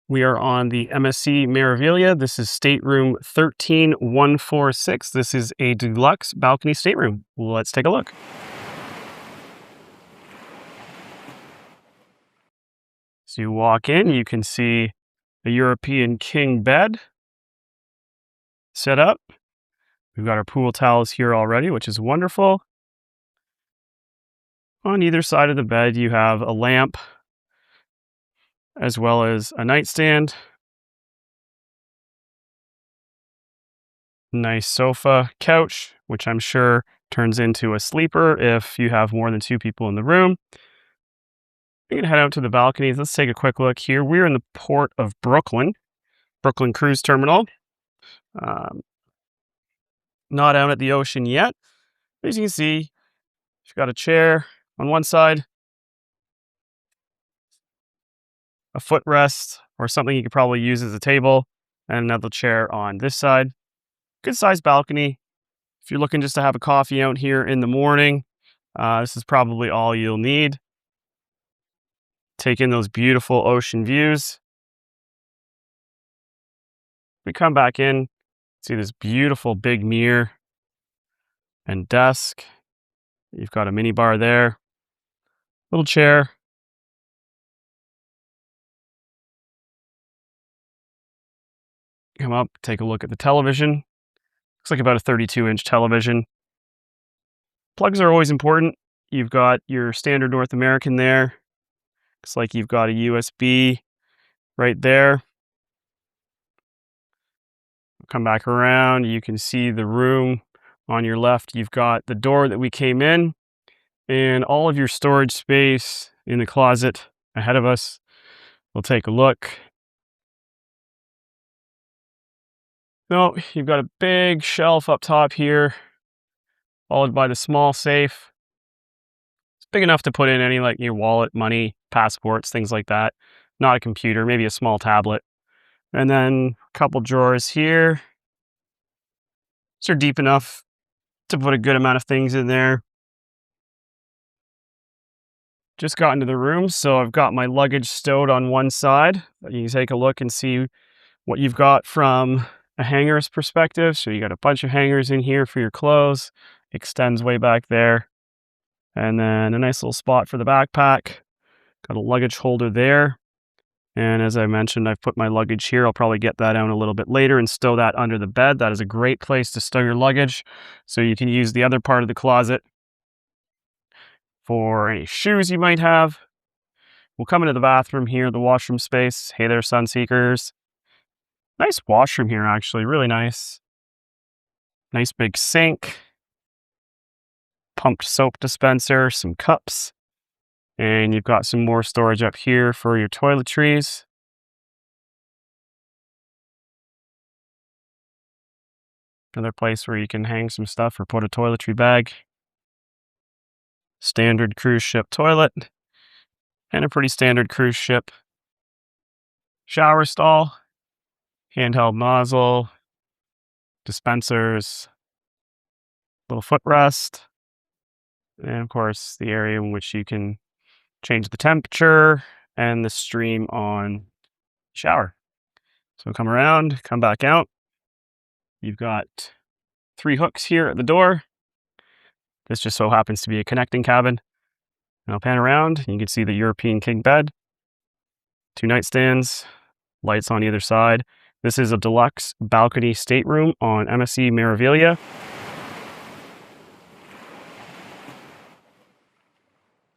We are on the MSC Meraviglia. This is stateroom 13146. This is a deluxe balcony stateroom. Let's take a look. So you walk in, you can see a European king bed set up. We've got our pool towels here already, which is wonderful. On either side of the bed, you have a lamp as well as a nightstand. Nice sofa, couch, which I'm sure turns into a sleeper if you have more than two people in the room. We're gonna head out to the balconies. Let's take a quick look here. We're in the port of Brooklyn Cruise Terminal. Not out at the ocean yet. As you can see, you've got a chair on one side, a footrest, or something you could probably use as a table, and another chair on this side. Good sized balcony. If you're looking just to have a coffee out here in the morning, this is probably all you'll need. Take in those beautiful ocean views. We come back in, see this beautiful big mirror and desk. You've got a mini bar there, little chair. Come up, take a look at the television. Looks like about a 32-inch television. Plugs are always important. You've got your standard North American there. Looks like you've got a USB right there. Come back around, you can see the room on your left. You've got the door that we came in and all of your storage space in the closet ahead of us. We'll take a look. No, you've got a big shelf up top here, followed by the small safe. It's big enough to put in any like your wallet, money, passports, things like that. Not a computer, maybe a small tablet. And then a couple drawers here. These are deep enough to put a good amount of things in there. Just got into the room, so I've got my luggage stowed on one side. You can take a look and see what you've got from a hanger's perspective. So you got a bunch of hangers in here for your clothes. Extends way back there. And then a nice little spot for the backpack. Got a luggage holder there. And as I mentioned, I've put my luggage here. I'll probably get that out a little bit later and stow that under the bed. That is a great place to stow your luggage. So you can use the other part of the closet for any shoes you might have. We'll come into the bathroom here, the washroom space. Hey there, Sunseekers. Nice washroom here, actually. Really nice. Nice big sink. Pumped soap dispenser, some cups. And you've got some more storage up here for your toiletries. Another place where you can hang some stuff or put a toiletry bag. Standard cruise ship toilet. And a pretty standard cruise ship shower stall. Handheld nozzle. Dispensers. Little footrest. And of course, the area in which you can change the temperature and the stream on shower. So come around, come back out. You've got 3 hooks here at the door. This just so happens to be a connecting cabin. And I'll pan around, and you can see the European king bed, 2 nightstands, lights on either side. This is a deluxe balcony stateroom on MSC Meraviglia.